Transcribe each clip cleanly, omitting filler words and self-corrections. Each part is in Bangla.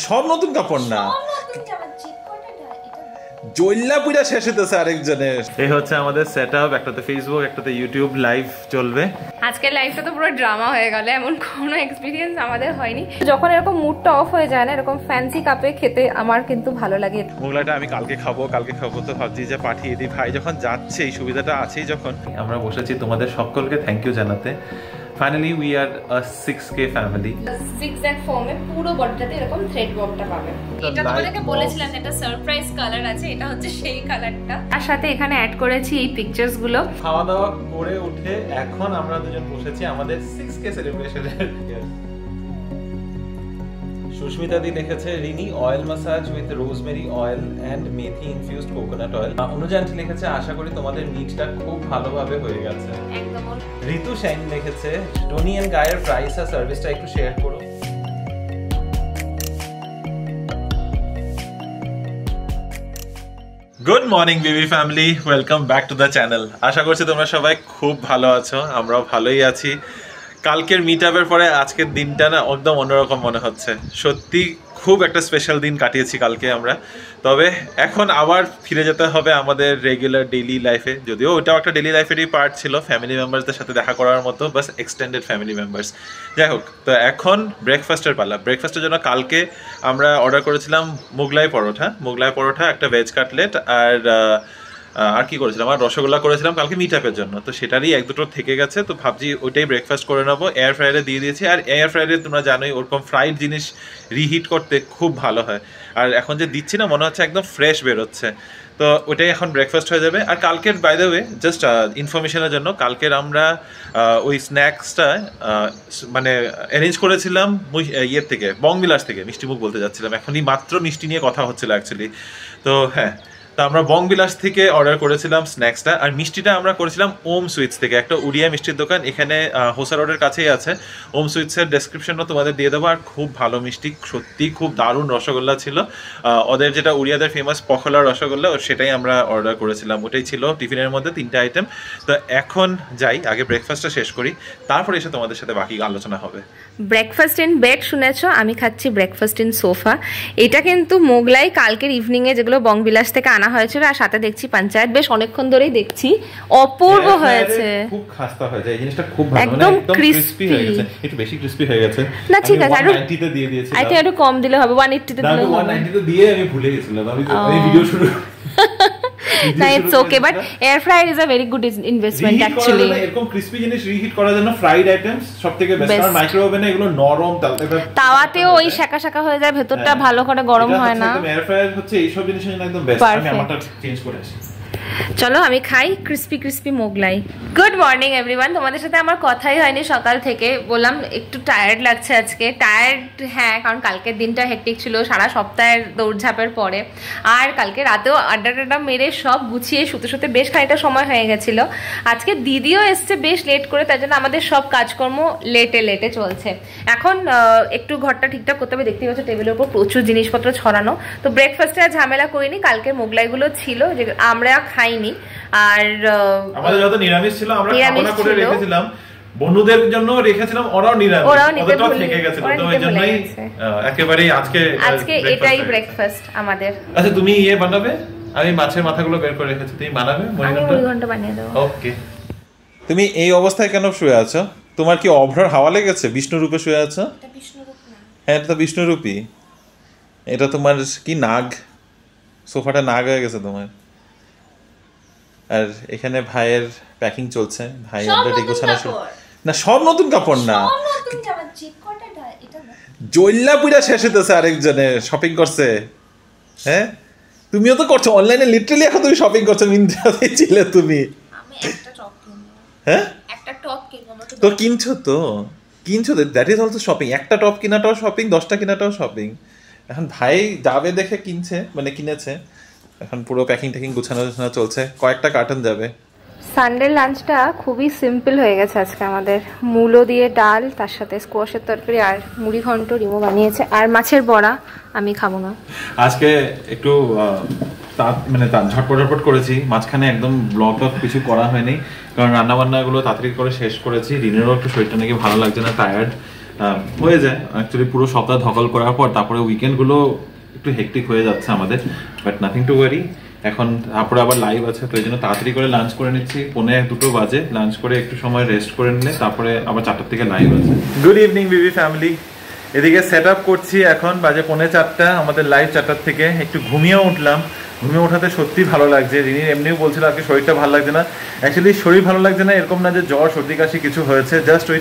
সব নতুন কাপড় না, জল্লা পুরা শেষ হতেছে আরেকজনের। এই হচ্ছে আমাদের সেটআপ, একটাতে ফেসবুক, একটাতে ইউটিউব লাইভ চলবে। আজকের লাইভটা তো পুরো ড্রামা হয়ে গেল, এমন কোনো এক্সপেরিয়েন্স আমাদের হয়নি। যখন এরকম মুডটা অফ হয়ে যায় না, এরকম ফ্যান্সি কাপে খেতে আমার কিন্তু ভালো লাগে। মোগলাইটা আমি কালকে খাবো তো ভাবছি যে পাঠিয়ে দিই। ভাই যখন যাচ্ছে, এই সুবিধাটা আছেই যখন, আমরা বসেছি তোমাদের সকলকে থ্যাংক ইউ জানাতে। Finally we are a 6K family. Zigzag ফর্মে পুরো বডিটাতে এরকম থ্রেড ওয়ার্কটা পাবে। এটা তোমাদেরকে বলেছিলাম একটা সারপ্রাইজ কালার আছে, এটা হচ্ছে সেই কালারটা। তার সাথে এখানে অ্যাড করেছি এই পিকচার্স গুলো। খাওয়া দাওয়া করে উঠে এখন আমরা দুজন বসেছি আমাদের 6K সেলিব্রেশনের। সুস্মিতা দি লিখেছে Rini oil massage with rosemary oil and methi infused coconut oil. Anu aunty লিখেছে আশা করি তোমাদের মিটটা খুব ভালোভাবে হয়ে গেছে। একদম। ঋতু শাইন লিখেছে টনি এন্ড গায়ের প্রাইস আর সার্ভিসটা একটু শেয়ার করো। Good morning baby family, welcome back to the channel. আশা করছি তোমরা সবাই খুব ভালো আছো, আমরাও ভালোই আছি। কালকের মিট আপের পরে আজকের দিনটা না একদম অন্যরকম মনে হচ্ছে। সত্যি খুব একটা স্পেশাল দিন কাটিয়েছি কালকে আমরা। তবে এখন আবার ফিরে যেতে হবে আমাদের রেগুলার ডেইলি লাইফে, যদিও ওইটাও একটা ডেইলি লাইফেরই পার্ট ছিল, ফ্যামিলি মেম্বার্সদের সাথে দেখা করার মতো, বাস এক্সটেন্ডেড ফ্যামিলি মেম্বার্স। যাই হোক, তো এখন ব্রেকফাস্টের পালা। ব্রেকফাস্টের জন্য কালকে আমরা অর্ডার করেছিলাম মোগলাই পরোটা, একটা ভেজ কাটলেট আর কি করেছিলাম, আর রসগোল্লা করেছিলাম কালকে মিট আপের জন্য। তো সেটারই এক দুটো থেকে গেছে, তো ভাবছি ওইটাই ব্রেকফাস্ট করে নেবো। এয়ার ফ্রায়ারে দিয়ে দিয়েছি, আর এয়ার ফ্রায়ারে তোমরা জানোই ওরকম ফ্রাইড জিনিস রিহিট করতে খুব ভালো হয়। আর এখন যে দিচ্ছি না, মনে হচ্ছে একদম ফ্রেশ বেরোচ্ছে। তো ওইটাই এখন ব্রেকফাস্ট হয়ে যাবে। আর কালকের বাই দ্য ওয়ে জাস্ট ইনফরমেশনের জন্য, কালকের আমরা ওই স্ন্যাক্সটা মানে অ্যারেঞ্জ করেছিলাম ইয়ের থেকে, বংবিলাস থেকে। মিষ্টিমুখ বলতে যাচ্ছিলাম, এখনই মাত্র মিষ্টি নিয়ে কথা হচ্ছিল অ্যাকচুয়ালি। তো হ্যাঁ, তো আমরা বংবিলাস থেকে অর্ডার করেছিলাম স্ন্যাক্সটা, আর মিষ্টিটা আমরা করেছিলাম ওম সুইটস থেকে, একটা উড়িয়া মিষ্টির দোকান এখানে হোসা রোডের কাছেই আছে। ওম সুইটসের ডেসক্রিপশনও তোমাদের দিয়ে দেবো। আর খুব ভালো মিষ্টি, সত্যি খুব দারুণ রসগোল্লা ছিল। ওদের যেটা উড়িয়াদের ফেমাস পখলা রসগোল্লা, সেটাই আমরা অর্ডার করেছিলাম। ওটাই ছিল টিফিনের মধ্যে 3টে আইটেম। তো এখন যাই, আগে ব্রেকফাস্টটা শেষ করি, তারপরে এসে তোমাদের সাথে বাকি আলোচনা হবে। ব্রেকফাস্ট ইন বেড শুনেছো, আমি খাচ্ছি ব্রেকফাস্ট ইন সোফা। এটা কিন্তু মোগলাই কালকের ইভিনিংয়ে যেগুলো বংবিলাস থেকে আনা হয়েছিল, আর সাথে দেখছি পঞ্চায়েত, বেশ অনেকক্ষণ ধরেই দেখছি, অপূর্ব হয়েছে। খুব খাস্তা হয়েছে এই জিনিসটা, খুব ভালো, একদম ক্রিস্পি হয়ে গেছে। একটু বেশি ক্রিস্পি হয়ে গেছে না, ঠিক আছে, আর 190 তে দিয়ে দিয়েছি। আই থিংক একটু কম দিলে হবে, 180 তে দিলে হবে। 190 তে দিয়ে আমি ভুলে গেছিলাম, আমি ভিডিও শুরু না, it's okay, but air fryer is a very good investment actually. এরকম ক্রিস্পি জিনিস রিহিট করার জন্য ফ্রাইড আইটেমস সবথেকে বেস্ট। আর মাইক্রোওভেনে এগুলো নরম, তাওয়াতেও ওই শাকা শাকা হয়ে যায়, ভেতরটা ভালো করে গরম হয় না। এয়ার ফ্রায়ার হচ্ছে এই সব জিনিসের জন্য একদম বেস্ট। আমি আমারটা চেঞ্জ করে আসি। চলো আমি খাই crispy Mughlai. Good morning everyone, তোমাদের সাথে আমার কথাই হয়নি সকাল থেকে। বললাম একটু টায়ার্ড লাগছে আজকে। টায়ার্ড হ্যাঁ, কারণ কালকের দিনটা হেক্টিক ছিল, সারা সপ্তাহের দৌড়ঝাঁপের পরে। আর কালকে রাতেও আড্ডা মেরে সব গুছিয়ে শুতে বেশ খানিকটা সময় হয়ে গেছিলো। আজকে দিদিও এসছে বেশ লেট করে, তার জন্য আমাদের সব কাজকর্ম লেটে চলছে। এখন একটু ঘরটা ঠিকঠাক করতে হবে। দেখতে পাচ্ছ টেবিলের উপর প্রচুর জিনিসপত্র ছড়ানো। তো ব্রেকফাস্টে আর ঝামেলা করিনি, কালকে মোগলাইগুলো ছিল যে আমরা খাইনি। আর আমাদের যত নিরামিষ ছিল আমরা খাওয়া করে রেখেছিলাম, বন্ধুদের জন্য রেখেছিলাম, ওরাও নিরামিষ, ওদেরটাও থেকে গেছে। তো ওই জন্যই একেবারেই আজকে এটাই ব্রেকফাস্ট আমাদের। আচ্ছা, তুমি ইয়ে বানাবে? আমি মাছের মাথাগুলো বের করে রেখেছি, তুমি বানাবে? মুড়ি ঘন্ট বানিয়ে দেবো। ওকে। তুমি এই অবস্থায় কেন শুয়ে আছো? তোমার কি অভ্রার হাওয়া লেগেছে? বিষ্ণু রূপে শুয়ে আছো? এটা বিষ্ণু রূপ না। হ্যাঁ, এটা তো বিষ্ণু রূপই। এটা তোমার কি নাগ? সোফাটা নাগ হয়ে গেছে তোমার। আর এখানে ভাইয়ের প্যাকিং চলছে, ভাই অলরেডি গোছানো শুরু। না, সব নতুন কাপড় না, জল্লা পুরা শেষ হতেছে আরেকজনের শপিং করছে। হ্যাঁ, তুমিও তো করছো অনলাইনে, লিটারালি এখন তুমি শপিং করছো, মিন্ত্রাতে ছিলে তুমি। হ্যাঁ, একটা টপ কিনবো তো, কিনছো তো দ্যাট ইজ অলসো শপিং। একটা টপ কিনাটাও শপিং, 10টা কিনাটাও শপিং। এখন ভাই যাবে দেখে কিনছে, মানে কিনেছে। এখন পুরো প্যাকিং গোছানো চলছে, কয়েকটা কার্টন যাবে। সানডে লাঞ্চটা খুবই সিম্পল হয়ে গেছে আজকে আমাদের। মূলো দিয়ে ডাল, তার সাথে স্কোয়াশের তরকারি আর মুড়ি ঘন্ট রিমো বানিয়েছে, আর মাছের বড়া। আমি খাবো না আজকে, একটু মানে ঝটপট করেছি। মাঝখানে একদম ব্লগ কিছু করা হয়নি, কারণ রান্নাবান্নাগুলো তাড়াতাড়ি করে শেষ করেছি। রিনেরও একটু শরীরটা নাকি ভালো লাগছে না, টায়ার্ড। হয়ে যায় অ্যাকচুয়ালি পুরো সপ্তাহ ধকল করার পর তারপরে উইকেন্ডগুলো একটু হেক্টিক হয়ে যাচ্ছে আমাদের, বাট নাথিং টু ওয়ারি। এখন তারপরে আবার লাইভ আছে, তো এই জন্য তাড়াতাড়ি করে লাঞ্চ করে নিচ্ছি। 1:45 বাজে, লাঞ্চ করে একটু সময় রেস্ট করে নিলে তারপরে আবার 4টার থেকে লাইভ আছে। গুড ইভিনিং বিবি ফ্যামিলি, এদিকে সেট আপ করছি। এখন বাজে 3:45, আমাদের লাইভ 4টার থেকে। একটু ঘুমিয়েও উঠলাম, ঘুমিয়ে ওঠাতে সত্যি ভালো লাগছে। রিনি এমনিও বলছিল আজকে শরীরটা ভালো লাগছে না। অ্যাকচুয়ালি শরীর ভালো লাগছে না এরকম না যে জ্বর সর্দি কাশি কিছু হয়েছে, জাস্ট ওই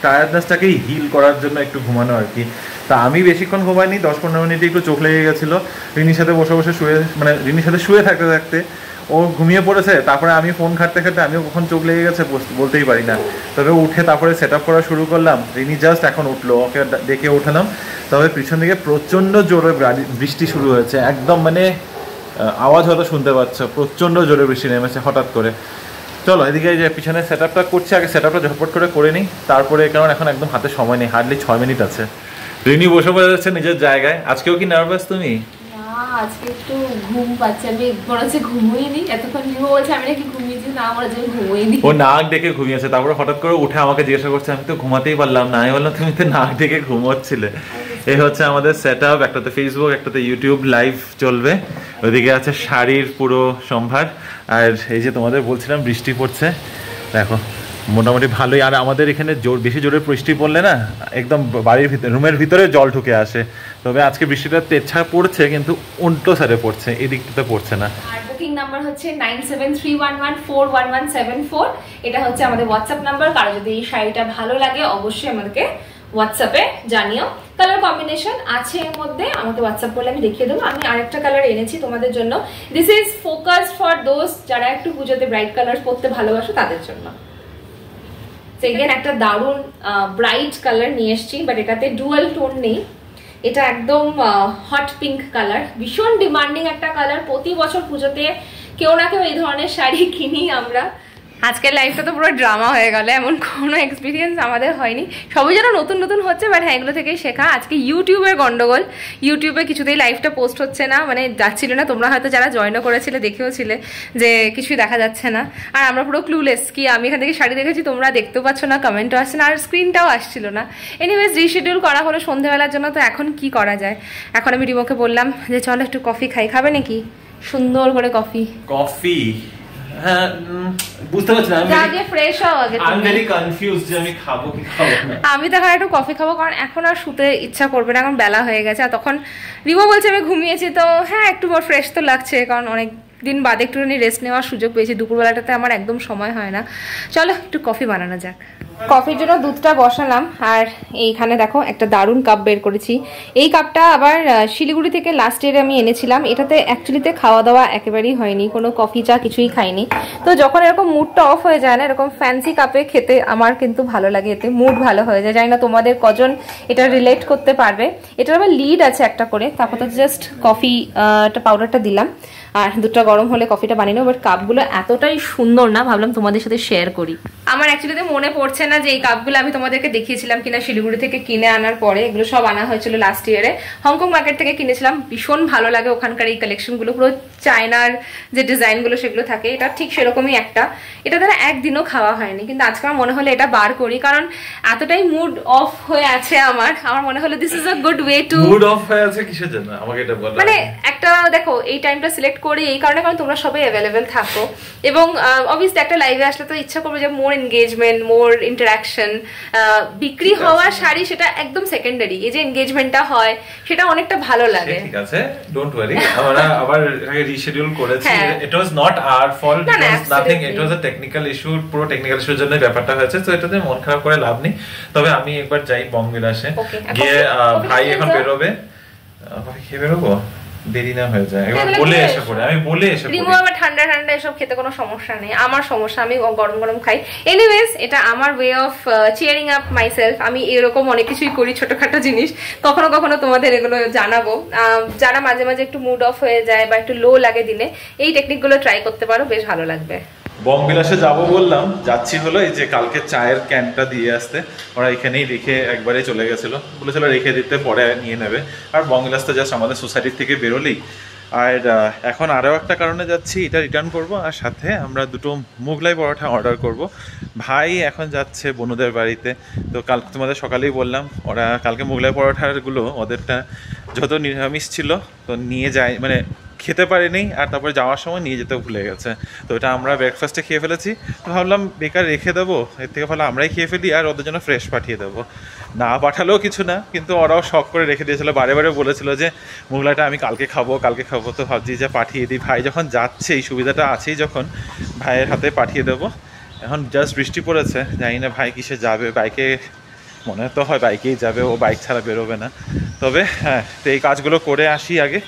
টায়ার্ডনেসটাকেই হিল করার জন্য একটু ঘুমানো আর কি। তা আমি বেশিক্ষণ ঘুমাইনি, 10-15 মিনিটে একটু চোখ লেগে গেছিলো। রিনির সাথে বসে বসে রিনির সাথে শুয়ে থাকতে থাকতে ও ঘুমিয়ে পড়েছে। তারপরে আমি ফোন ঘাটতে ঘাটতে আমিও কখন চোখ লেগে গেছে বলতেই পারি না। তবে উঠে তারপরে সেট আপ করা শুরু করলাম। রিনি জাস্ট এখন উঠলো, ওকে ডেকে উঠালাম। তবে পিছন দিকে প্রচণ্ড জোরে বৃষ্টি শুরু হয়েছে, একদম মানে আওয়াজ হয়তো শুনতে পাচ্ছ, প্রচণ্ড জোরে বৃষ্টি নেমেছে হঠাৎ করে। চলো এদিকে যে পিছনে সেট আপটা করছি, আগে সেট আপটা ঝটপট করে নিই তারপরে, কারণ এখন একদম হাতে সময় নেই, হার্ডলি 6 মিনিট আছে। রিনি বসে পড়ে যাচ্ছে নিজের জায়গায়। আজকেও কি নার্ভাস তুমি? আজকে একটু ঘুম পাচ্ছে, আমি মনে হচ্ছে ঘুমোইনি এতক্ষণ। নিমো বলছে আমি নাকি ঘুমিয়েছি, না আমার যে ঘুমোইনি। ও নাক ডেকে ঘুমিয়েছে, তারপরে হঠাৎ করে উঠে আমাকে জিজ্ঞাসা করছে, আমি তো ঘুমাতেই পারলাম না। আমি বললাম তুমি তো নাক ডেকে ঘুমোচ্ছিলে। এই হচ্ছে আমাদের সেট আপ, একটাতে ফেসবুক একটাতে ইউটিউব লাইভ চলবে। ওইদিকে আছে শাড়ির পুরো সম্ভার। আর এই যে তোমাদের বলছিলাম বৃষ্টি পড়ছে, দেখো মোটামুটি ভালোই। আর আমাদের এখানে বেশি জোরে বৃষ্টি পড়লে না একদম বাড়ির ভিতরে রুমের ভিতরে জল ঢুকে আসে। তবে আজকে বৃষ্টিটা তেচ্ছা পড়ছে, কিন্তু উল্টো সাইডে পড়ছে, এই দিকটাতে পড়ছে না। আর বুকিং নাম্বার হচ্ছে 9731141174। এটা হচ্ছে আমাদের হোয়াটসঅ্যাপ নাম্বার। কারো যদি এই শাড়িটা ভালো লাগে অবশ্যই আমাদেরকে হোয়াটসঅ্যাপে জানিও। কালার কম্বিনেশন আছে এর মধ্যে, আমাকে হোয়াটসঅ্যাপ করলে আমি দেখিয়ে দেবো। আমি আরেকটা কালার এনেছি তোমাদের জন্য। This is focus for those যারা একটু পুজোতে ব্রাইট কালার পরতে ভালোবাসো তাদের জন্য। সেকেন্ড একটা দারুণ ব্রাইট কালার নিয়ে এসেছি, বাট এটাতে ডুয়াল টোন নেই। এটা একদম হট পিঙ্ক কালার, ভীষণ ডিমান্ডিং একটা কালার। প্রতি বছর পুজোতে কেউ না কেউ এই ধরনের শাড়ি কিনি আমরা। আজকের লাইফটা তো পুরো ড্রামা হয়ে গেল, এমন কোনো এক্সপিরিয়েন্স আমাদের হয়নি। সবই যেন নতুন নতুন হচ্ছে, বাট হ্যাঁ এগুলো থেকেই শেখা। আজকে ইউটিউবের গন্ডগোল, ইউটিউবে কিছুতেই লাইভটা পোস্ট হচ্ছে না, মানে যাচ্ছিল না। তোমরা হয়তো যারা জয়েনও করেছিলে দেখেওছিলে যে কিছুই দেখা যাচ্ছে না। আর আমরা পুরো ক্লুলেস কি আমি এখান থেকে শাড়ি দেখেছি, তোমরা দেখতেও পাচ্ছ না, কমেন্টও আসছে না, আর স্ক্রিনটাও আসছিল না। এনিওয়েজ রিশিডিউল করা হলো সন্ধ্যেবেলার জন্য। তো এখন কি করা যায়? এখন আমি রিমোকে বললাম যে চলো একটু কফি খাই, খাবে নাকি? সুন্দর করে কফি। কফি? হ্যাঁ বুঝতে পারছি না, আগে ফ্রেশ হও আগে। আমি ভেরি কনফিউজড যে আমি খাবো কি খাবো না। আমি তো এখন একটু কফি খাবো, কারণ এখন আর শুতে ইচ্ছা করবে না, এখন বেলা হয়ে গেছে। আর তখন রিমো বলছে আমি ঘুমিয়েছি, তো হ্যাঁ একটু ফ্রেশ তো লাগছে, কারণ অনেক দিন বাদে একটুখানি রেস্ট নেওয়ার সুযোগ পেয়েছি। দুপুরবেলাটাতে আমার একদম সময় হয় না। চলো একটু কফি বানানো যাক। কফির জন্য দুধটা বসালাম, আর এইখানে দেখো একটা দারুণ কাপ বের করেছি। এই কাপটা আবার শিলিগুড়ি থেকে লাস্ট ইয়ারে আমি এনেছিলাম। এটাতে অ্যাকচুয়ালিতে খাওয়া দাওয়া একেবারেই হয়নি, কোনো কফি চা কিছুই খাইনি। তো যখন এরকম মুডটা অফ হয়ে যায় না, এরকম ফ্যান্সি কাপে খেতে আমার কিন্তু ভালো লাগে, এতে মুড ভালো হয়ে যায়। জানি না তোমাদের কজন এটা রিলেট করতে পারবে। এটার আবার লিড আছে একটা করে, তারপর তো জাস্ট কফি পাউডারটা দিলাম, আর দুধটা গরম হলে কফিটা বানিয়ে নেবো। বাট কাপগুলো এতটাই সুন্দর না, ভাবলাম তোমাদের সাথে শেয়ার করি। আমার অ্যাকচুয়ালি মনে পড়ছে না যে এই কাপগুলো আমি তোমাদেরকে দেখিয়েছিলাম কিনা শিলিগুড়ি থেকে কিনে আনার পরে। এগুলো সব আনা হয়েছিল লাস্ট ইয়ারে, হংকং মার্কেট থেকে কিনেছিলাম। ভীষণ ভালো লাগে ওখানকার এই কালেকশনগুলো, পুরো চায়নার যে ডিজাইনগুলো সেগুলো থাকে। এটা ঠিক সেরকমই একটা। এটা দ্বারা একদিনও খাওয়া হয়নি, কিন্তু আজকে আমার মনে হলো এটা বার করি, কারণ এতটাই মুড অফ হয়ে আছে আমার মনে হলো this is a good way to. Mood off হয়ে আছে কিসের জন্য আমাকে এটা বলো। মানে একটা দেখো এই টাইমটা সিলেক্ট করি এই কারণে, কারণ তোমরা সবাই অ্যাভেলেবেল থাকো, এবং অবভিয়াসলি একটা লাইভে আসলে তো ইচ্ছা করবে যে মোর এনগেজমেন্ট, মোর ইন্টারাকশন। বিক্রি হওয়া শাড়ি সেটা একদম সেকেন্ডারি, এই যে এনগেজমেন্টটা হয় সেটা অনেকটা ভালো লাগে। ঠিক আছে, ডোন্ট ওয়ারি। আমরা আবার রিশিডিউল করেছি। It was not our fault, it was nothing, it was a technical issue. পুরো টেকনিক্যাল ইস্যুর জন্য ব্যাপারটা হয়েছে, তো এটাতে মন খারাপ করে লাভ নেই। তবে আমি একবার যাই বঙ্গবিলাসে গিয়ে, ভাই এখন বেরোবে, কফি খেয়ে বেরোবো, দেরি না হয়ে যায়, একবার বলে এসে পড়ে, আমি বলে এসে পড়ি। রিমো আবার ঠান্ডা ঠান্ডা এসব খেতে কোনো সমস্যা নেই, আমার সমস্যা আমি গরম গরম খাই। এনিওয়েজ এটা আমার way of cheering up myself. আমি এরকম অনেক কিছুই করি, ছোটখাটো জিনিস, কখনো কখনো তোমাদের এগুলো জানাবো। যারা মাঝে মাঝে একটু মুড অফ হয়ে যায় বা একটু লো লাগে দিনে, এই টেকনিকগুলো ট্রাই করতে পারো, বেশ ভালো লাগবে। বংবিলাসে যাবো বললাম, যাচ্ছি হলো এই যে কালকে চায়ের ক্যানটা দিয়ে আসতে। ওরা এখানেই রেখে একবারে চলে গেছিলো, বলেছিল রেখে দিতে পরে নিয়ে নেবে। আর বংবিলাস তো জাস্ট আমাদের সোসাইটির থেকে বেরোলেই আর এখন আরও একটা কারণে যাচ্ছি, এটা রিটার্ন করব, আর সাথে আমরা দুটো মোগলাই পরোটা অর্ডার করব। ভাই এখন যাচ্ছে বনুদের বাড়িতে। তো কাল তোমাদের সকালেই বললাম, ওরা কালকে মোগলাই পরোটাগুলো ওদেরটা যত নিরামিষ ছিল তো নিয়ে যায়, মানে খেতে পারিনি, আর তারপরে যাওয়ার সময় নিয়ে যেতে ভুলে গেছে। তো এটা আমরা ব্রেকফাস্টে খেয়ে ফেলেছি। তো ভাবলাম বেকার রেখে দেবো, এর থেকে ভালো আমরাই খেয়ে ফেলি আর ওদের জন্য ফ্রেশ পাঠিয়ে দেবো। না পাঠালেও কিছু না, কিন্তু ওরাও শখ করে রেখে দিয়েছিলো, বারে বারে বলেছিল যে মোগলাইটা আমি কালকে খাবো। তো ভাবছি যে পাঠিয়ে দিই, ভাই যখন যাচ্ছে এই সুবিধাটা আছেই, যখন ভাইয়ের হাতে পাঠিয়ে দেবো। এখন জাস্ট বৃষ্টি পড়েছে, জানি না ভাই কিসে যাবে, বাইকে মনে তো হয় বাইকেই যাবে, ও বাইক ছাড়া বেরোবে না। তবে হ্যাঁ, তো এই কাজগুলো করে আসি আগে,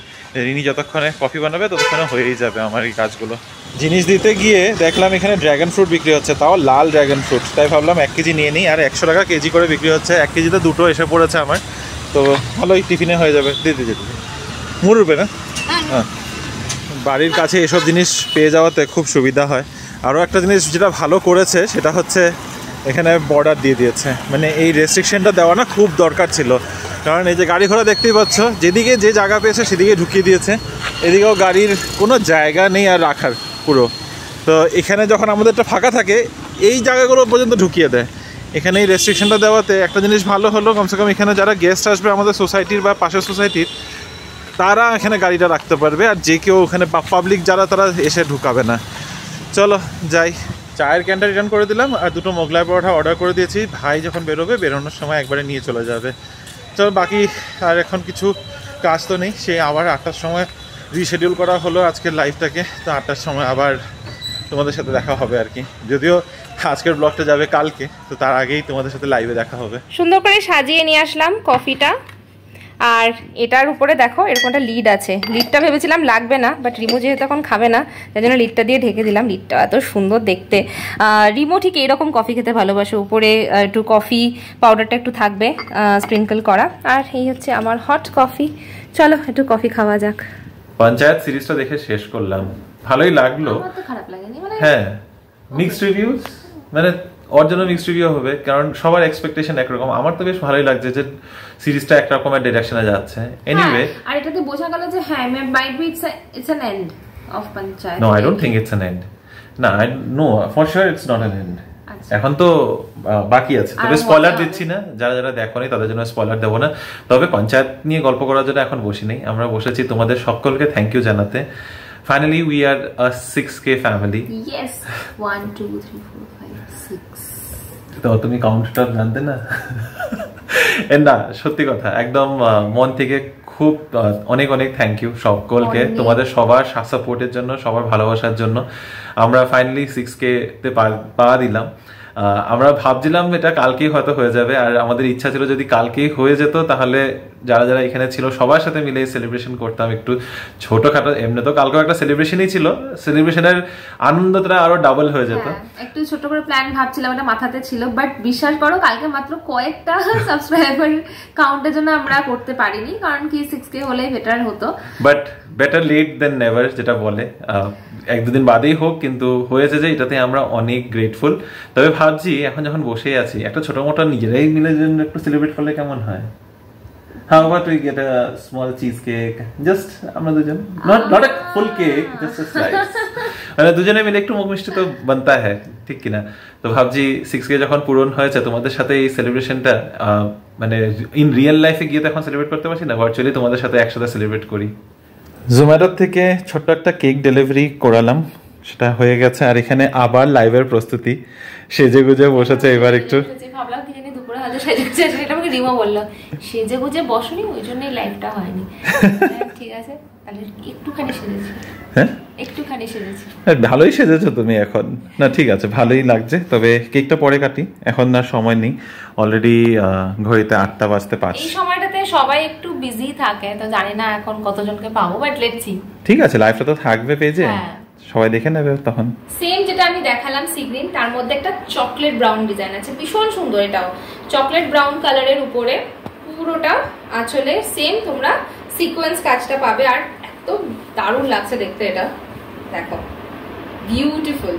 রিনি যতক্ষণে কফি বানাবে ততক্ষণে হয়েই যাবে আমার এই কাজগুলো। জিনিস দিতে গিয়ে দেখলাম এখানে ড্র্যাগন ফ্রুট বিক্রি হচ্ছে, তাও লাল ড্র্যাগন ফ্রুট। তাই ভাবলাম 1 কেজি নিয়ে নিই, আর 100 টাকা কেজি করে বিক্রি হচ্ছে। 1 কেজিতে দুটো এসে পড়েছে আমার, তো ভালোই টিফিনে হয়ে যাবে। দিদি মুড়বে না? হ্যাঁ, বাড়ির কাছে এসব জিনিস পেয়ে যাওয়াতে খুব সুবিধা হয়। আরও একটা জিনিস যেটা ভালো করেছে সেটা হচ্ছে এখানে বর্ডার দিয়ে দিয়েছে, মানে এই রেস্ট্রিকশনটা দেওয়া না খুব দরকার ছিল। কারণ এই যে গাড়ি ঘোড়া দেখতেই পাচ্ছ, যেদিকে যে জায়গা পেয়েছে সেদিকে ঢুকিয়ে দিয়েছে, এদিকেও গাড়ির কোনো জায়গা নেই আর রাখার পুরো। তো এখানে যখন আমাদেরটা ফাঁকা থাকে এই জায়গাগুলো পর্যন্ত ঢুকিয়ে দেয়। এখানে এই রেস্ট্রিকশনটা দেওয়াতে একটা জিনিস ভালো হলো, কমসে কম এখানে যারা গেস্ট আসবে আমাদের সোসাইটির বা পাশের সোসাইটির, তারা এখানে গাড়িটা রাখতে পারবে, আর যে কেউ ওখানে পাবলিক যারা তারা এসে ঢুকাবে না। চলো যাই, চায়ের ক্যানটা রিটার্ন করে দিলাম, আর দুটো মোগলাই পরোটা অর্ডার করে দিয়েছি। ভাই যখন বেরোবে, বেরোনোর সময় একবারে নিয়ে চলে যাবে। চলো, বাকি আর এখন কিছু কাজ তো নেই, সে আবার 8টার সময় রিশিডিউল করা হলো আজকের লাইভটাকে। তো 8টার সময় আবার তোমাদের সাথে দেখা হবে আর কি, যদিও আজকের ব্লগটা যাবে কালকে, তো তার আগেই তোমাদের সাথে লাইভে দেখা হবে। সুন্দর করে সাজিয়ে নিয়ে আসলাম কফিটা, আর এটার উপরে দেখো এরকম একটা লিড আছে। লিডটা ভেবেছিলাম লাগবে না, বাট রিমো যেহেতু এখন খাবে না তাই জন্য লিডটা দিয়ে ঢেকে দিলাম। লিডটা এত সুন্দর দেখতে। রিমো ঠিক এরকম কফি খেতে ভালোবাসে, উপরে একটু কফি পাউডারটা একটু থাকবে স্প্রিঙ্কল করা। আর এই হচ্ছে আমার হট কফি। চলো একটু কফি খাওয়া যাক। পঞ্চায়েত সিরিজটা দেখে শেষ করলাম, ভালোই লাগলো। আমার তো খারাপ লাগেনি, মানে হ্যাঁ, মিক্সড রিভিউজ, মানে ওর জন্য মিক্সড রিভিউ হবে, কারণ সবার এক্সপেকটেশন একরকম। আমার তো বেশ ভালোই লাগছে যে সিরিজটা এক রকমের ডিরেকশনে যাচ্ছে। এনিওয়ে, আর এটাতে বোঝা গেল যে হ্যাঁ, might be it's an end of Panchayat. No, I don't think it's an end. না, no, for sure it's not an end. এখন তো বাকি আছে, তবে স্পয়লার দিচ্ছি না, যারা যারা দেখোনি তাদের জন্য স্পয়লার দেবো না। তবে পঞ্চায়েত নিয়ে গল্প করার জন্য এখন বসি নেই, আমরা বসেছি তোমাদের সকলকে থ্যাংক ইউ জানাতে। Finally we are a 6K family. Yes, 1 2 3 4 5 6। তো তুমি কাউন্টটা জানতে না? না, সত্যি কথা, একদম মন থেকে খুব অনেক অনেক থ্যাংক ইউ সকলকে, তোমাদের সবার সাপোর্টের জন্য, সবার ভালোবাসার জন্য। আমরা ফাইনালি 6K তে পা দিলাম। আমরা ভাবছিলাম এটা কালকেই হয়তো হয়ে যাবে, আর আমাদের ইচ্ছা ছিল যদি কালকেই হয়ে যেত তাহলে যারা যারা এখানে ছিল সবার সাথে মিলে সেলিব্রেশন করতাম একটু ছোটখাটো। এমনি তো কালকেও একটা সেলিব্রেশনই ছিল, সেলিব্রেশনের আনন্দটা আরো ডাবল হয়ে যেত। একটু ছোট করে প্ল্যান ভাবছিলাম, এটা মাথাতে ছিল, বাট বিশ্বাস করো কালকে মাত্র কয়েকটা সাবস্ক্রাইবার কাউন্টের জন্য আমরা করতে পারিনি, কারণ কি 6K হলেই বেটার হতো। But better late than never যেটা বলে, এক দুদিন বাদেই হোক, কিন্তু হয়েছে যে এটাতে আমরা অনেক গ্রেটফুল। তবে ভাবছি এখন যখন বসে আছি একটা ছোট মোটো নিজেরাই মিলে একটু সেলিব্রেট করলে কেমন হয়? How about we get a small cheesecake? Just আমরা দুজন, not a full cake, just a slice. মানে দুজনে মিলে একটু মুখ মিষ্টি তো বানতা হ্যায়, ঠিক কিনা? তো ভাবছি 6K যখন পূরণ হয়েছে তোমাদের সাথে এই সেলিব্রেশনটা, মানে ইন রিয়েল লাইফে গিয়ে তো এখন সেলিব্রেট করতে পারছি না, ভার্চুয়ালি তোমাদের সাথে একসাথে সেলিব্রেট করি। জোম্যাটোর থেকে ছোট্ট একটা কেক ডেলিভারি করালাম, সেটা হয়ে গেছে। আর এখানে আবার লাইভের প্রস্তুতি, সেজে গুজে বসেছে এবার একটু। ভাবলাম কি জানি দুপুরে হয়তো সেজেছে, সেটা আমাকে রিমা বললো সেজে গুজে বসনি, ওই জন্যই লাইভটা হয়নি। ঠিক আছে, তাহলে একটুখানি সেজেছি। হ্যাঁ, একটুখানি সেজেছি। ভালোই সেজেছো তুমি এখন। না ঠিক আছে, ভালোই লাগছে। তবে কেকটা পরে কাটি, এখন না সময় নেই, অলরেডি ঘড়িতে 8টা বাজতে 5। এই সময়টাতে সবাই একটু বিজি থাকে, তো জানি না এখন কতজনকে পাবো, বাট লেটস সি। ঠিক আছে, লাইভটা তো থাকবে পেজে, সবাই দেখে নেবে তখন। সেম যেটা আমি দেখালাম সি গ্রিন, তার মধ্যে একটা চকলেট ব্রাউন ডিজাইন আছে, ভীষণ সুন্দর। এটাও চকলেট ব্রাউন কালারের উপরে পুরোটা আঁচলে সেম তোমরা সিকোয়েন্স কাজটা পাবে, আর এত দারুণ লাগছে দেখতে। এটা দেখো, বিউটিফুল।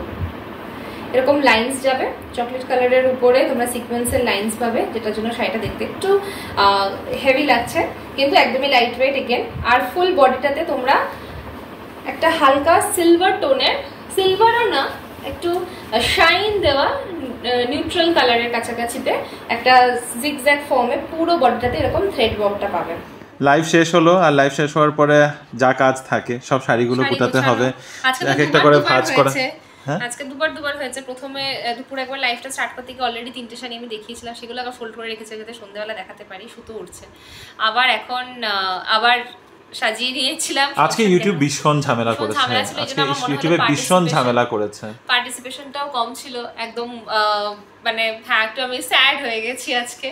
এরকম লাইন্স যাবে চকলেট কালারের উপরে, তোমরা সিকোয়েন্সের লাইন্স পাবে, যেটার জন্য শাড়িটা দেখতে একটু হেভি লাগছে, কিন্তু একদমই লাইট ওয়েট এগেন। আর ফুল বডিটাতে তোমরা একটা হালকা সিলভার টোনের, সিলভারও না, একটু শাইন দেওয়া নিউট্রাল কালারের কাছাকাছিতে একটা জিগজ্যাগ ফর্মে পুরো বডিটাতে এরকম থ্রেড ওয়ার্কটা পাবেন। লাইভ শেষ হলো, আর লাইভ শেষ হওয়ার পরে যা কাজ থাকে সব শাড়িগুলো কুটাতে হবে, এক একটা করে ভাঁজ করা। আজকে দুবার হয়েছে। প্রথমে দুপুরে একবার লাইভটা স্টার্ট করতে গিয়ে অলরেডি 3টে শাড়ি আমি দেখিয়েছিলাম, সেগুলো আবার ফোল্ড করে রেখেছি যাতে সন্ধ্যাবেলা দেখাতে পারি। সুতো উঠছে আবার, এখন আবার সাজিয়ে নিয়েছিলাম। আজকে ইউটিউব ভীষণ ঝামেলা করেছে, আজকে ইউটিউবে ভীষণ ঝামেলা করেছে, পার্টিসিপেশনটাও কম ছিল একদম। মানে হ্যাঁ, একটু আমি স্যাড হয়ে গেছি আজকে।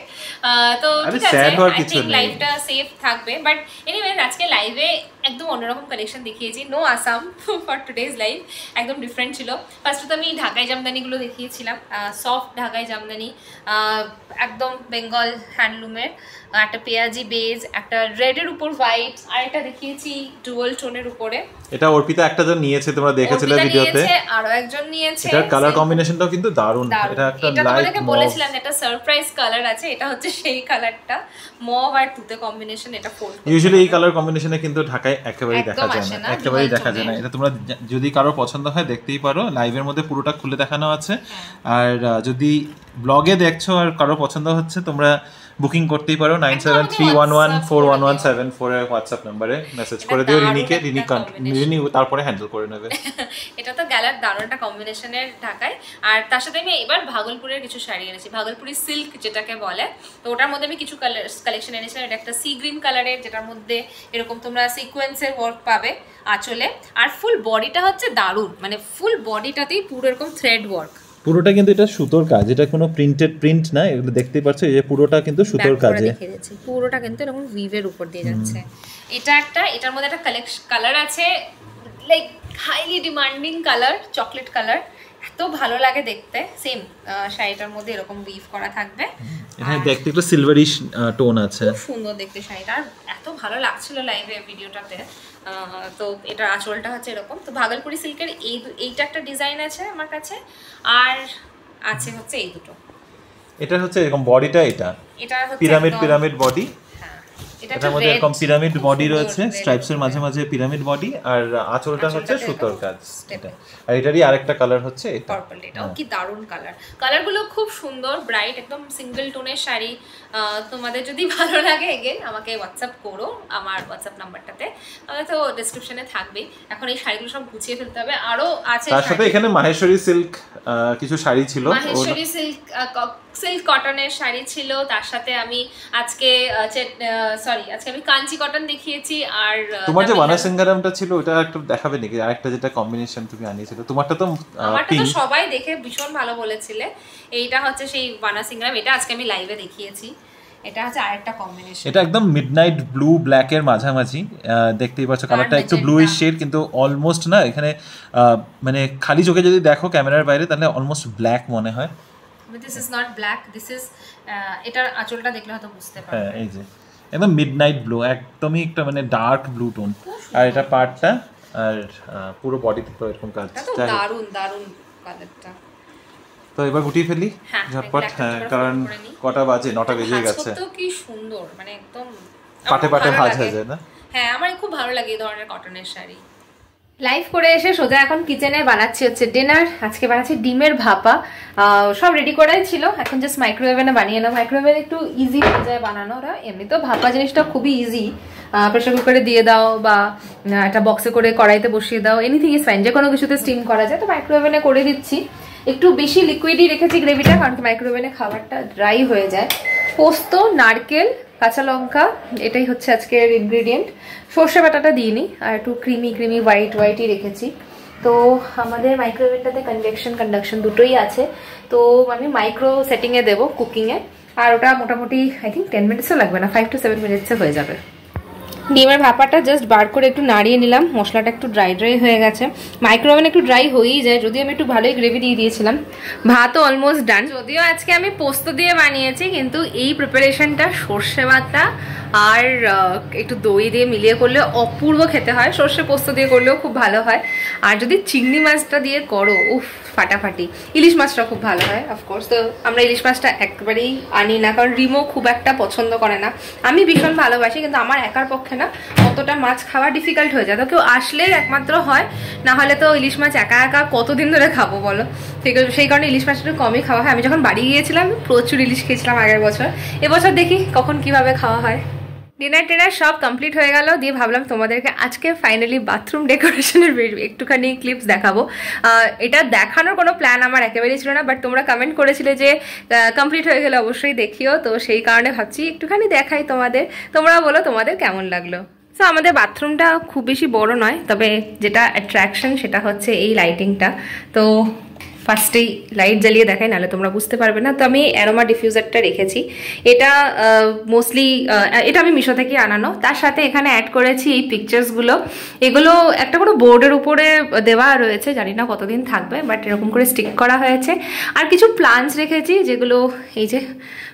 তো ঠিক আছে, আই থিংক লাইভটা সেফ থাকবে। বাট এনিওয়ে, আজকে লাইভে একদম অন্যরকম কালেকশন দেখিয়েছি। নো আসাম ফর টুডেজ লাইভ, একদম ডিফারেন্ট ছিল। ফার্স্টে তো আমি ঢাকাই জামদানিগুলো দেখিয়েছিলাম, সফট ঢাকাই জামদানি, একদম বেঙ্গল হ্যান্ডলুমের, একটা পেঁয়াজি বেজ, একটা রেডের উপর হোয়াইট, আর একটা দেখিয়েছি ডুয়াল টোনের উপরে। এটা অর্পিতা একটা জন নিয়েছে, তোমরা দেখেছিলে ভিডিওতে, আরো একজন নিয়েছে। এটার কালার কম্বিনেশনটাও কিন্তু দারুণ। এটা একটা লাইট মভ, বলেছিলাম একটা সারপ্রাইজ কালার আছে, এটা হচ্ছে সেই কালারটা, মভ আর তুতে কম্বিনেশন। এটা ফোল্ড ইউজুয়ালি এই কালার কম্বিনেশনে কিন্তু ঢাকায় একেবারেই দেখা যায় না, একেবারেই দেখা যায় না। এটা তোমরা যদি কারো পছন্দ হয় দেখতেই পারো, লাইভের মধ্যে পুরোটা খুলে দেখানো আছে। আর যদি ব্লগে দেখছো আর কারো পছন্দ হচ্ছে, তোমরা বুকিং করতেই পারো 9731141174 এর হোয়াটসঅ্যাপ নম্বরে মেসেজ করে দিও রিনিকে, রিনি তারপরে হ্যান্ডেল করে নেবে। এটা তো গেলার দারুণ একটা কম্বিনেশনের ঢাকায়। আর তার সাথে আমি এবার ভাগলপুরের কিছু শাড়ি এনেছি, ভাগলপুরি সিল্ক যেটাকে বলে। তো ওটার মধ্যে আমি কিছু কালেকশন এনেছিলাম। এটা একটা সি গ্রিন কালারের, যেটার মধ্যে এরকম তোমরা সিকোয়েন্সের ওয়ার্ক পাবে আঁচলে। আর ফুল বডিটা হচ্ছে দারুণ, মানে ফুল বডিটাতেই পুরো এরকম থ্রেড ওয়ার্ক। পুরোটা কিন্তু এটা সুতোর কাজ, এটা কোনো প্রিন্ট না, এগুলো দেখতেই পাচ্ছ, এই যে পুরোটা কিন্তু সুতোর কাজে, পুরোটা কিন্তু এরকম উইভের উপর দিয়ে যাচ্ছে। এটা একটা, এটার মধ্যে একটা কালার আছে, like highly demanding colour, chocolate colour, এত ভালো লাগে দেখতে। সেম শাড়িটার মধ্যে এরকম উইভ করা থাকবে, এখানে দেখতে একটু সিলভারিশ টোন আছে, খুব সুন্দর দেখতে শাড়িটা, আর এত ভালো লাগছিল লাইভে ভিডিওটাতে। তো এটা আঁচলটা হচ্ছে এরকম। তো ভাগলপুরি সিল্কের এইটা একটা ডিজাইন আছে আমার কাছে, আর আছে হচ্ছে এই দুটো। এটা হচ্ছে এরকম বডিটা, এটা হচ্ছে পিরামিড বডি, এটার মধ্যে এরকম পিরামিড বডি রয়েছে, স্ট্রাইপসের মাঝে মাঝে পিরামিড বডি, আর আঁচলটা হচ্ছে সুতোর কাজ। এটা আর এটারই আরেকটা কালার হচ্ছে এটা পার্পল। এটাও কি দারুণ কালার, কালারগুলো খুব সুন্দর, ব্রাইট, একদম সিঙ্গেল টোনের শাড়ি। তোমাদের যদি ভালো লাগে এগেন আমাকে হোয়াটসঅ্যাপ করো, আমার হোয়াটসঅ্যাপ নাম্বারটাতে, তো ডেসক্রিপশনে থাকবে। এখন এই শাড়িগুলো সব গুছিয়ে ফেলতে হবে। আরো আছে, তার সাথে এখানে মাহেশ্বরী সিল্ক কিছু শাড়ি ছিল, মাহেশ্বরী সিল্ক কটনের শাড়ি ছিল। তার সাথে আমি আজকে আমি কাঞ্চি কটন দেখিয়েছি। আর তোমার যে বানাসিঙ্গারামটা ছিল ওটা একটু দেখাবে নাকি? আরেকটা যেটা কম্বিনেশন তুমি আনিয়েছিলে, তোমারটা তো সবাই দেখে ভীষণ ভালো বলেছিলে। এইটা হচ্ছে সেই বানাসিঙ্গারাম, এটা আজকে আমি লাইভে দেখিয়েছি। এটা হচ্ছে আরেকটা কম্বিনেশন, এটা একদম মিডনাইট ব্লু ব্ল্যাক এর মাঝামাঝি, দেখতেই পাচ্ছ কালারটা একটু ব্লুইশ শেড, কিন্তু অলমোস্ট না এখানে মানে খালি চোখে যদি দেখো ক্যামেরার বাইরে তাহলে অলমোস্ট ব্ল্যাক মনে হয়। This is not black, this is, এটার আঁচলটা দেখলে হয়তো বুঝতে পারবে। হ্যাঁ, এই যে একদম মিডনাইট ব্লু, একদমই একটা মানে ডার্ক ব্লু টোন। আর এটা পার্টটা, আর পুরো বডিতে তো এরকম কাজ, দারুণ দারুণ কালারটা। তো এবার গুটিয়ে ফেলি ঝটপট, কারণ কটা বাজে, 9টা বেজে গেছে। তো কি সুন্দর, মানে একদম পাটে ভাঁজ হয়ে যায় না? হ্যাঁ, আমার খুব ভালো লাগে এই ধরনের কটনের শাড়ি। লাইভ করে এসে সোজা এখন কিচেনে বানাচ্ছি হচ্ছে ডিনার। আজকে বানাচ্ছি ডিমের ভাপা, সব রেডি করাই ছিল, এখন জাস্ট মাইক্রোওয়েভে বানিয়ে নেবো। মাইক্রোওয়েভে একটু ইজি হয়ে যায় বানানো, ওরা এমনিতেও ভাপা জিনিসটা খুবই ইজি, প্রেসার কুকারে দিয়ে দাও বা একটা বক্সে করে কড়াইতে বসিয়ে দাও, এনিথিং ইজ ফাইন, যে কোনো কিছুতে স্টিম করা যায়। তো মাইক্রোওয়েভে করে দিচ্ছি, একটু বেশি লিকুইডই রেখেছি গ্রেভিটা, কারণ কি মাইক্রোওয়েভে খাবারটা ড্রাই হয়ে যায়। পোস্ত, নারকেল, কাঁচা লঙ্কা, এটাই হচ্ছে আজকের ইনগ্রিডিয়েন্ট। সর্ষে বাটাটা দিইনি, আর একটু ক্রিমি হোয়াইটই রেখেছি। তো আমাদের মাইক্রোওয়েভটাতে কনডাকশন দুটোই আছে, তো আমি মাইক্রো সেটিংয়ে দেবো কুকিংয়ে, আর ওটা মোটামুটি আই থিঙ্ক 10 মিনিটসও লাগবে না, 5 to 7 মিনিটসে হয়ে যাবে। ডিমের ভাপাটা জাস্ট বার করে একটু নাড়িয়ে নিলাম, মশলাটা একটু ড্রাই হয়ে গেছে। মাইক্রোওভেন একটু ড্রাই হয়েই যায়, যদিও আমি একটু ভালোই গ্রেভি দিয়ে দিয়েছিলাম। ভাতও অলমোস্ট ডান, যদিও আজকে আমি পোস্ত দিয়ে বানিয়েছি, কিন্তু এই প্রিপারেশনটা সর্ষে বাটা আর একটু দই দিয়ে মিলিয়ে করলে অপূর্ব খেতে হয়। সর্ষে পোস্ত দিয়ে করলেও খুব ভালো হয়, আর যদি চিংড়ি মাছটা দিয়ে করো, উফ ফাটাফাটি। ইলিশ মাছটা খুব ভালো হয় অফকোর্স। তো আমরা ইলিশ মাছটা একবারেই আনি না, কারণ রিমো খুব একটা পছন্দ করে না। আমি ভীষণ ভালোবাসি, কিন্তু আমার একার পক্ষে না অতটা মাছ খাওয়া ডিফিকাল্ট হয়ে যায়। তো কেউ আসলে একমাত্র হয়, না হলে তো ইলিশ মাছ একা একা কতদিন ধরে খাবো বলো। ঠিক আছে, সেই কারণে ইলিশ মাছটা একটু কমই খাওয়া হয়। আমি যখন বাড়ি গিয়েছিলাম প্রচুর ইলিশ খেয়েছিলাম আগের বছর। এবছর দেখি কখন কিভাবে খাওয়া হয়। ডিনার টিনার সব কমপ্লিট হয়ে গেল, দিয়ে ভাবলাম তোমাদেরকে আজকে ফাইনালি বাথরুম ডেকোরেশনের একটুখানি ক্লিপস দেখাবো। এটা দেখানোর কোনো প্ল্যান আমার একেবারেই ছিল না, বাট তোমরা কমেন্ট করেছিলে যে কমপ্লিট হয়ে গেলে অবশ্যই দেখিও, তো সেই কারণে ভাবছি একটুখানি দেখাই তোমাদের। তোমরা বলো তোমাদের কেমন লাগলো। তো আমাদের বাথরুমটা খুব বেশি বড় নয়, তবে যেটা অ্যাট্রাকশন সেটা হচ্ছে এই লাইটিংটা। তো ফার্স্টেই লাইট জ্বালিয়ে দেখাই, নাহলে তোমরা বুঝতে পারবে না। তো আমি অ্যারোমা ডিফিউজারটা রেখেছি, এটা মোস্টলি এটা আমি মিশো থেকে আনানো। তার সাথে এখানে অ্যাড করেছি এই পিকচার্সগুলো। এগুলো একটা কোনো বোর্ডের উপরে দেওয়া রয়েছে, জানি না কতদিন থাকবে, বাট এরকম করে স্টিক করা হয়েছে। আর কিছু প্লান্টস রেখেছি, যেগুলো এই যে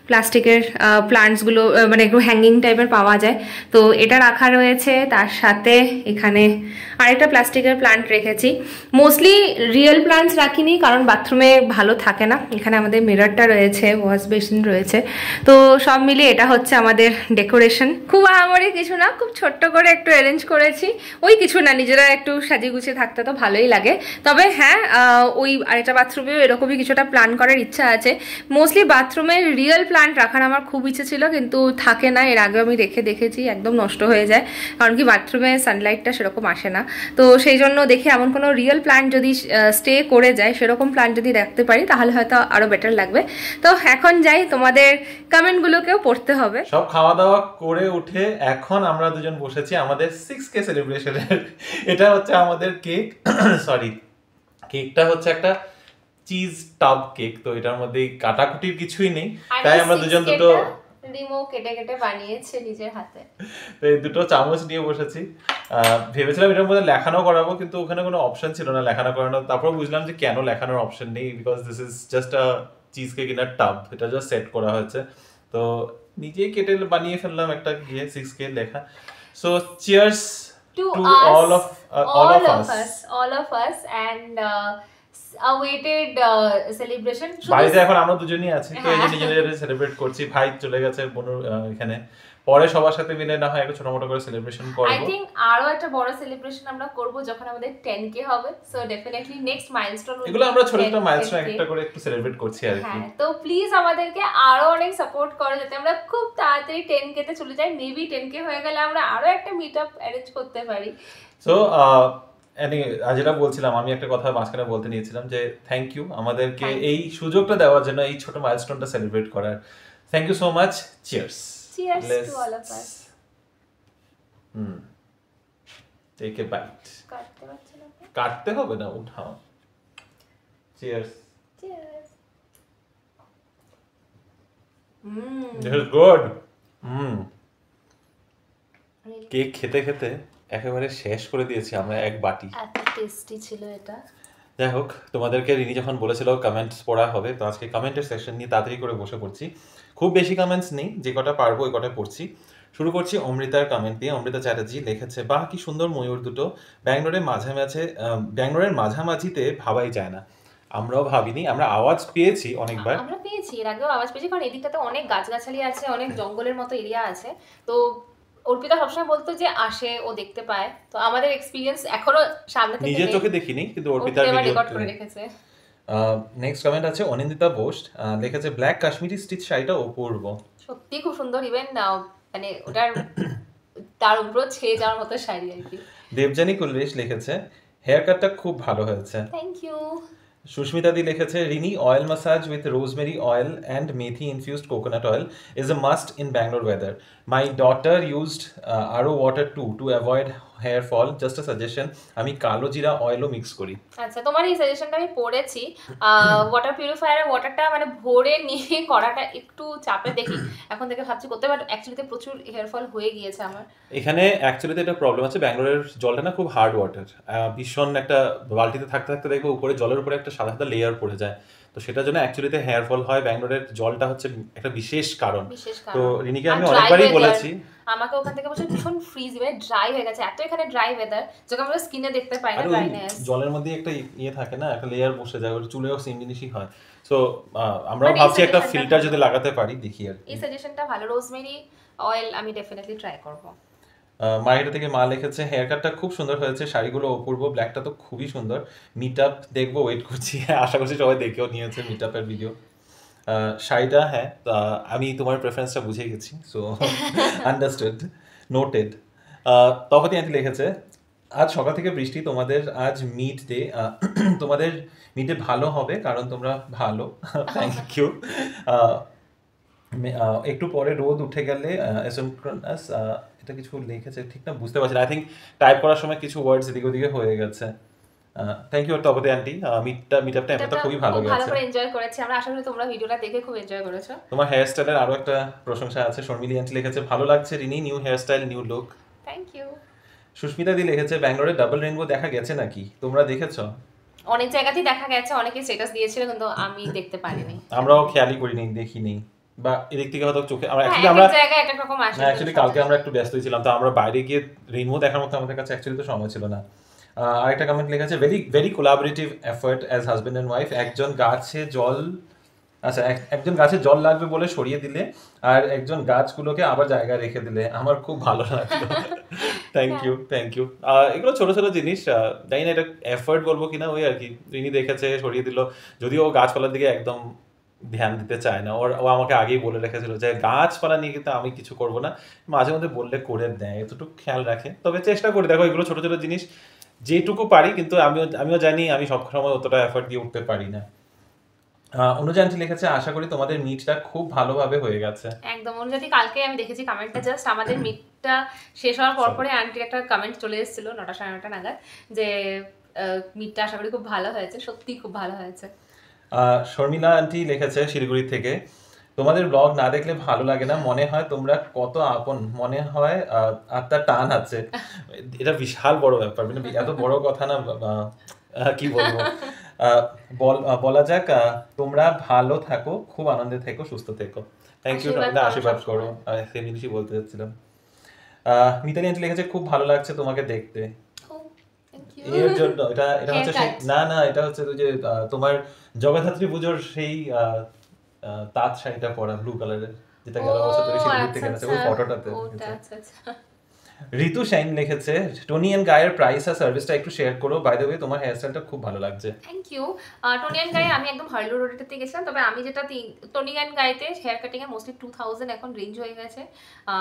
প্লাস্টিকের প্লান্টসগুলো মানে একটু হ্যাঙ্গিং টাইপের পাওয়া যায়, তো এটা রাখা রয়েছে। তার সাথে এখানে আরেকটা প্লাস্টিকের প্লান্ট রেখেছি। মোস্টলি রিয়েল প্লান্টস রাখিনি, কারণ বাথরুমে ভালো থাকে না। এখানে আমাদের মিররটা রয়েছে, ওয়াশ বেসিন রয়েছে, তো সব মিলিয়ে এটা হচ্ছে আমাদের ডেকোরেশন। খুব আহামরি কিছু না, খুব ছোট্ট করে একটু অ্যারেঞ্জ করেছি। ওই কিছু না, নিজেরা একটু সাজিয়ে গুছিয়ে থাকতে তো ভালোই লাগে। তবে হ্যাঁ, ওই আরেকটা বাথরুমেও এরকমই কিছুটা প্ল্যান করার ইচ্ছা আছে। মোস্টলি বাথরুমে রিয়েল প্লান্ট রাখার আমার খুব ইচ্ছে ছিল, কিন্তু থাকে না। এর আগে আমি দেখেছি একদম নষ্ট হয়ে যায়, কারণ কি বাথরুমে সানলাইটটা সেরকম আসে না। তো সেই জন্য দেখি এমন কোনো রিয়েল প্লান্ট যদি স্টে করে যায়, সেরকম প্লান্ট যদি রাখতে পারি তাহলে হয়তো আরো বেটার লাগবে। তো এখন যাই, তোমাদের কমেন্টগুলোকেও পড়তে হবে। সব খাওয়া দাওয়া করে উঠে এখন আমরা দুজন বসেছি আমাদের 6K সেলিব্রেশনের। এটা হচ্ছে আমাদের কেক, সরি, কেকটা হচ্ছে একটা চিজ টাব কেক। তো এটার মধ্যে কাটাকুটির কিছুই নেই, তাই আমরা দুজন দুটো রিমো কেটে কেটে বানিয়েছে নিজের হাতে। তো এই দুটো চামচ নিয়ে বসেছি। ভেবেছিলাম এটার মধ্যে লেখানো করাবো, কিন্তু ওখানে কোনো অপশন ছিল না লেখানো করানো। তারপর বুঝলাম যে কেন লেখানোর অপশন নেই, because this is just a cheese cake in a tub. এটা জাস্ট সেট করা হয়েছে, তো নিজেই কেটে বানিয়ে ফেললাম একটা গিয়ে 6K লেখা। So cheers to all of us and awaited celebration. বাড়িতে এখন আমরা দুজনই আছি, তো এই যে নিজেদের সেলিব্রেট করছি। ভাই চলে গেছে বোনের এখানে, পরে সবার সাথে মিলে না হয় একটা ছোটমোটো করে সেলিব্রেশন করব। আই থিংক আরো একটা বড় সেলিব্রেশন আমরা করব যখন আমাদের 10K হবে। So definitely next milestone. এগুলো আমরা ছোট ছোট মাইলস্টোন একটা করে একটু সেলিব্রেট করছি আর কি। হ্যাঁ, তো প্লিজ আমাদেরকে আরো অনেক সাপোর্ট করো, যাতে আমরা খুব তাড়াতাড়ি 10K তে চলে যাই। মেবি 10K হয়ে গেলে আমরা আরো একটা মিটআপ অ্যারেঞ্জ করতে পারি। সো যেটা বলছিলাম, আমি একটা কথা মাঝখানে বলতে নিয়েছিলাম যে থ্যাংক ইউ আমাদেরকে এই সুযোগটা দেওয়ার জন্য, এই ছোট মাইলস্টোনটা সেলিব্রেট করার। Thank you so much. Cheers. Cheers to all of us. Take a bite. কাটতে পারছি না। কাটতে হবে না, উঠাও। Cheers. Cheers. This is good. Cake খেতে খেতে একেবারে শেষ করে দিয়েছি আমরা এক বাটি। এত টেস্টি ছিল এটা। যাই হোক, তোমাদেরকে রিনি যখন বলেছিল কমেন্টস পড়া হবে, তো আজকে কমেন্টের সেকশন নিয়ে তাড়াতাড়ি করে বসে পড়ছি। খুব বেশি কমেন্টস নেই, যে কটা পারবো ওই কটা পড়ছি। শুরু করছি অমৃতার কমেন্ট দিয়ে। অমৃতা চ্যাটার্জি লিখেছে, বাহ কি সুন্দর ময়ূর দুটো, ব্যাঙ্গালোরের মাঝামাঝিতে ভাবাই যায় না। আমরাও ভাবিনি, আমরা আওয়াজ পেয়েছি অনেকবার। আমরা পেয়েছি, এর আগেও আওয়াজ পেয়েছি, কারণ এদিকটাতে অনেক গাছগাছালি আছে, অনেক জঙ্গলের মতো এরিয়া আছে। তো অর্পিতা সবসময় বলতো যে আসে, ও দেখতে পায়। তো আমাদের এক্সপিরিয়েন্স এখনো সামনে থেকে নিজের চোখে দেখিনি, কিন্তু অর্পিতার ভিডিও রেকর্ড করে রেখেছে। নেক্সট কমেন্ট আছে অনিন্দিতা বোস, লিখেছে ব্ল্যাক কাশ্মীরি স্টিচ শাড়িটা অপূর্ব। সত্যি খুব সুন্দর, ইভেন মানে ওটার তার উপর ছেয়ে যাওয়ার মতো শাড়ি আর কি। দেবজানী কুলরেশ লিখেছে হেয়ার কাটটা খুব ভালো হয়েছে। Thank you. সুস্মিতা দি লিখেছে Rini oil massage with rosemary oil and methi infused coconut oil is a must in Bangalore weather. My daughter used RO water too to avoid hair fall. Just a suggestion. আমি কালো জিরা অয়েলও মিক্স করি। আচ্ছা, তোমার এই সাজেশনটা আমি পড়েছি। ওয়াটার পিউরিফায়ারের ওয়াটারটা মানে ভরে নিয়ে করাটা একটু চাপে দেখি, এখন থেকে ভাবছি করতে, বাট অ্যাকচুয়ালিতে প্রচুর হেয়ার ফল হয়ে গিয়েছে আমার। এখানে অ্যাকচুয়ালিতে একটা প্রবলেম আছে, ব্যাঙ্গালোরের জলটা না খুব হার্ড ওয়াটার। ভীষণ একটা বালতিতে থাকতে থাকতে দেখবো উপরে জলের উপরে একটা সাদা সাদা লেয়ার পড়ে যায়, তো সেটার জন্য অ্যাকচুয়ালিতে হেয়ার ফল হয়। ব্যাঙ্গালোরের জলটা হচ্ছে একটা বিশেষ কারণ। তো রিনিকে আমি অনেকবারই বলেছি, আমাকে ওখান থেকে বলছে ভীষণ ফ্রিজ মানে ড্রাই হয়ে গেছে, এত এখানে ড্রাই ওয়েদার যেটা আমরা স্কিনে দেখতে পাই না আর ওই ড্রাইনেস। জলের মধ্যে একটা ইয়ে থাকে না, একটা লেয়ার বসে যায়, ওর চুলেও সেম জিনিসই হয়। সো আমরা But এই ভাবছি একটা suggestion-টা ফিল্টার ভালো। যদি লাগাতে পারি দেখি আর কি। এই সাজেশনটা ভালো, রোজমেরি অয়েল আমি ডেফিনেটলি ট্রাই করব। মায়ের থেকে মা লিখেছে হেয়ার কাটটা খুব সুন্দর হয়েছে, শাড়িগুলো অপূর্ব, ব্ল্যাকটা তো খুবই সুন্দর, মিট আপ দেখবো, ওয়েট করছি। আশা করছি সবাই দেখেও নিয়েছে মিট আপের ভিডিও। শাড়িটা হ্যাঁ, আমি তোমার প্রেফারেন্সটা বুঝে গেছি, so understood, noted. Tapati aunty লিখেছে আজ সকাল থেকে বৃষ্টি, তোমাদের আজ মিড ডে, তোমাদের মিড ডে ভালো হবে কারণ তোমরা ভালো। Thank you. একটু পরে রোদ উঠে গেলে অ্যাসিনক্রোনাস, এটা কিছু লিখেছে ঠিক না বুঝতে পারছি না, আই থিঙ্ক টাইপ করার সময় কিছু ওয়ার্ডস এদিক ওদিকে হয়ে গেছে। থ্যাংক ইউ তপতি আন্টি, মিটআপটা এমনিতে খুবই ভালো খুব ভালো গেছে। করে এনজয় করেছি আমরা, আশা করি তোমরা ভিডিওটা দেখে খুব এনজয় করেছো। তোমার হেয়ার স্টাইলের আরো একটা প্রশংসা আছে, শর্মিলি আন্টি লিখেছে ভালো লাগছে Rini, new hair style new look. Thank you. Susmita di লিখেছে ব্যাঙ্গালোরে ডাবল রেইনবো দেখা গেছে নাকি, তোমরা দেখেছো? অনেক জায়গাতেই দেখা গেছে, অনেকে স্ট্যাটাস দিয়েছিল কিন্তু আমি দেখতে পারিনি। আমরাও খেয়ালই করিনি, দেখিনি, বা এদিক থেকে হয়তো চোখে আমরা হ্যাঁ, অ্যাকচুয়ালি এক আমরা এক জায়গায় এক এক রকম আসে। অ্যাকচুয়ালি কালকে আমরা একটু ব্যস্ত ছিলাম, তো আমরা বাইরে গিয়ে রেইনবো দেখার মতো আমাদের কাছে অ্যাকচুয়ালি তো সময় ছিল না। আরেকটা কমেন্ট লেখা আছে very very collaborative effort as husband and wife, একজন গাছে জল, আচ্ছা একজন গাছে জল লাগবে বলে সরিয়ে দিলে আর একজন গাছগুলোকে আবার জায়গায় রেখে দিলে, আমার খুব ভালো লাগলো। Thank you, thank you. এগুলো ছোট ছোট জিনিস, জানি না এটা এফর্ট বলবো কিনা, ওই আর কি, রিনি দেখেছে সরিয়ে দিল, যদিও ও গাছপালার দিকে একদম ধ্যান দিতে চায় না, ও আমাকে আগেই বলে রেখেছিল যে গাছপালা নিয়ে কিন্তু আমি কিছু করবো না, মাঝে মধ্যে বললে করে দেয়, এতটুকু খেয়াল রাখে, তবে চেষ্টা করি, দেখো এগুলো ছোট ছোট জিনিস যেটুকু পারি, কিন্তু আমিও জানি আমি সব সময় অতটা এফর্ট দিয়ে উঠতে পারি না। অনুজানটি লিখেছে আশা করি তোমাদের মিটটা খুব ভালোভাবে হয়ে গেছে। একদম, অনুযায়ী কালকে আমি দেখেছি কমেন্টটা, জাস্ট আমাদের মিটটা শেষ হওয়ার পরে আন্টির একটা কমেন্ট চলে এসেছিল 9টা 9:30 নাগাদ যে মিটটা আশা করি খুব ভালো হয়েছে, সত্যি খুব ভালো হয়েছে। শর্মিলা আন্টি লিখেছে শিলিগুড়ি থেকে তোমাদের ব্লগ না দেখলে ভালো লাগে না, মনে হয় তোমরা কত আপন, মনে হয় আত্মার টান আছে। এটা বিশাল বড় ব্যাপার, মানে এত বড় কথা না, কি বলবো, বলা যাক তোমরা ভালো থাকো, খুব আনন্দে থেকো, সুস্থ থেকো। থ্যাংক ইউ, আশীর্বাদ করো, সেম জিনিসই বলতে চাচ্ছিলাম। মিতালি আন্টি লিখেছে খুব ভালো লাগছে তোমাকে দেখতে, এর জন্য এটা এটা হচ্ছে না না, এটা হচ্ছে যে তোমার জগদ্ধাত্রী পুজোর সেই তাঁত শাড়িটা পরা ব্লু কালারের, যেটা গেল বছর ধরে শিলিগুড়ি থেকে এনেছে, ওই ফটোটাতে। ঋতু শাইন লিখেছে টনি এন্ড গায়ের প্রাইস আর সার্ভিসটা একটু শেয়ার করো, বাই দ্য ওয়ে তোমার হেয়ার স্টাইলটা খুব ভালো লাগছে। Thank you. টনি এন্ড গায়ে আমি একদম হার্লো রোডেতে গেছিলাম, তবে আমি যেটা টনি এন্ড গায়েতে হেয়ার কাটিং এর মোস্টলি 2000 এখন রেঞ্জ হয়ে গেছে,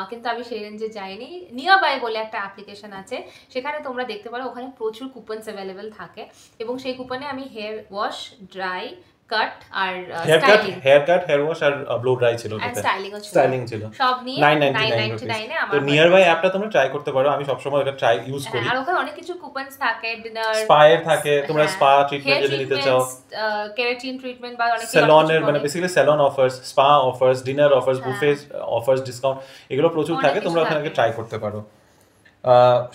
কিন্তু আমি সেই রেঞ্জে যাইনি। নিয়ার বাই বলে একটা অ্যাপ্লিকেশন আছে, সেখানে তোমরা দেখতে পারো, ওখানে প্রচুর কুপনস অ্যাভেলেবেল থাকে, এবং সেই কুপনে আমি হেয়ার ওয়াশ, ড্রাই, কাট আর স্টাইলিং, হেয়ার ওয়াশ আর ব্লো ড্রাই ছিল, আর স্টাইলিং ছিল সব নিয়ে 999 এ আমার। তো নিয়ার বাই অ্যাপটা তোমরা ট্রাই করতে পারো, আমি সব সময় এটা ট্রাই ইউজ করি। আর ওখানে অনেক কিছু কুপনস থাকে, ডিনার, স্পায়ের থাকে, তোমরা স্পা ট্রিটমেন্ট যদি নিতে চাও, কেরাটিন ট্রিটমেন্ট বা অনেক স্যালনের, মানে basically salon offers, spa offers, dinner offers, buffet offers, discount, এগুলো প্রচুর থাকে, তোমরা ওখানে ট্রাই করতে পারো।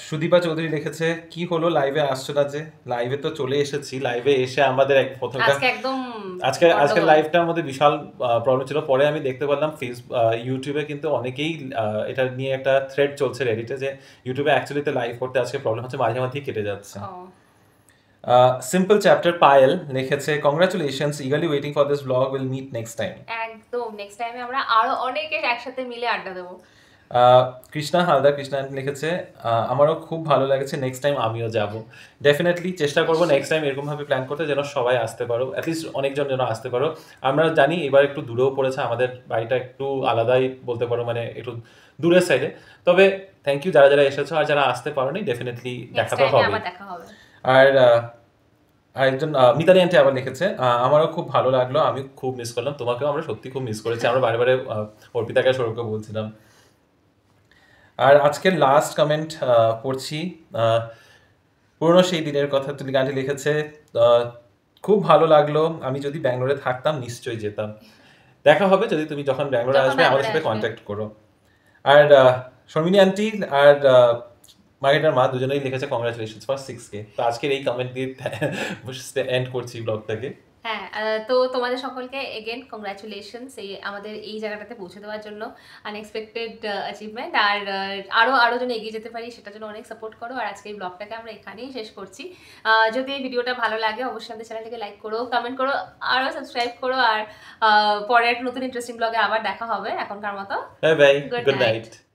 সুদীপা চৌধুরী লিখেছে কি হলো লাইভে আসছো না যে, লাইভে তো চলে এসেছি, লাইভে এসে আমাদের আজকে লাইভটার মধ্যে বিশাল প্রবলেম ছিল, পরে আমি দেখতে পারলাম ইউটিউবে কিন্তু অনেকেই এটা নিয়ে একটা থ্রেড চলছে রেডিটে, যে ইউটিউবে অ্যাকচুয়ালিতে লাইভ করতে আজকে প্রবলেম হচ্ছে, মাঝে মাঝেই কেটে যাচ্ছে। সিম্পল চ্যাপ্টার পায়েল লিখেছে congratulations, eagerly waiting for this blog, will meet next time. একদম, নেক্সট টাইমে আমরা আরো অনেকে একসাথে মিলে আড্ডা দেবো। কৃষ্ণা হালদার লিখেছে আমারও খুব ভালো লেগেছে, নেক্সট টাইম আমিও যাব, ডেফিনেটলি চেষ্টা করবো নেক্সট টাইম এরকম ভাবে প্ল্যান করতে যেন সবাই আসতে পারো, অ্যাটলিস্ট অনেকজন যেন আসতে পারো। আমরা জানি এবার একটু দূরেও পড়েছে, আমাদের বাড়িটা একটু আলাদাই বলতে পারো, মানে একটু দূরের সাইডে, তবে থ্যাংক ইউ যারা যারা এসেছো, আর যারা আসতে পারোনি ডেফিনেটলি দেখা তো হবে। আর আরেকজন মিতালি আন্টি আবার লিখেছে আমারও খুব ভালো লাগলো, আমি খুব মিস করলাম তোমাকেও, আমরা সত্যি খুব মিস করেছি, আমরা বারে বারে অর্পিতাকে সৌরভকে বলছিলাম। আর আজকের লাস্ট কমেন্ট পড়ছি, পুরনো সেই দিনের কথা তুলি গানটি লিখেছে খুব ভালো লাগলো, আমি যদি ব্যাঙ্গালোরে থাকতাম নিশ্চয়ই যেতাম, দেখা হবে যদি তুমি যখন ব্যাঙ্গালোরে আসবে, আমাদের সাথে কন্ট্যাক্ট করো। আর শর্মিনী আন্টি আর মার্গেটার মা দুজনেই লিখেছে কংগ্রাচুলেশনস ফর 6K। তো আজকের এই কমেন্ট দিয়ে এন্ড করছি ব্লগটাকে। হ্যাঁ, তো তোমাদের সকলকে এগেন কংগ্রাচুলেশনস আমাদের এই জায়গাটাতে পৌঁছে দেওয়ার জন্য, আনএক্সপেক্টেড অ্যাচিভমেন্ট। আর আরও যেন এগিয়ে যেতে পারি সেটার জন্য অনেক সাপোর্ট করো। আর আজকে এই ব্লগটাকে আমরা এখানেই শেষ করছি। যদি এই ভিডিওটা ভালো লাগে অবশ্যই আমাদের চ্যানেলটাকে লাইক করো, কমেন্ট করো, আরও সাবস্ক্রাইব করো। আর পরের নতুন ইন্টারেস্টিং ব্লগে আবার দেখা হবে। এখনকার মতো bye bye, Good good night. Night.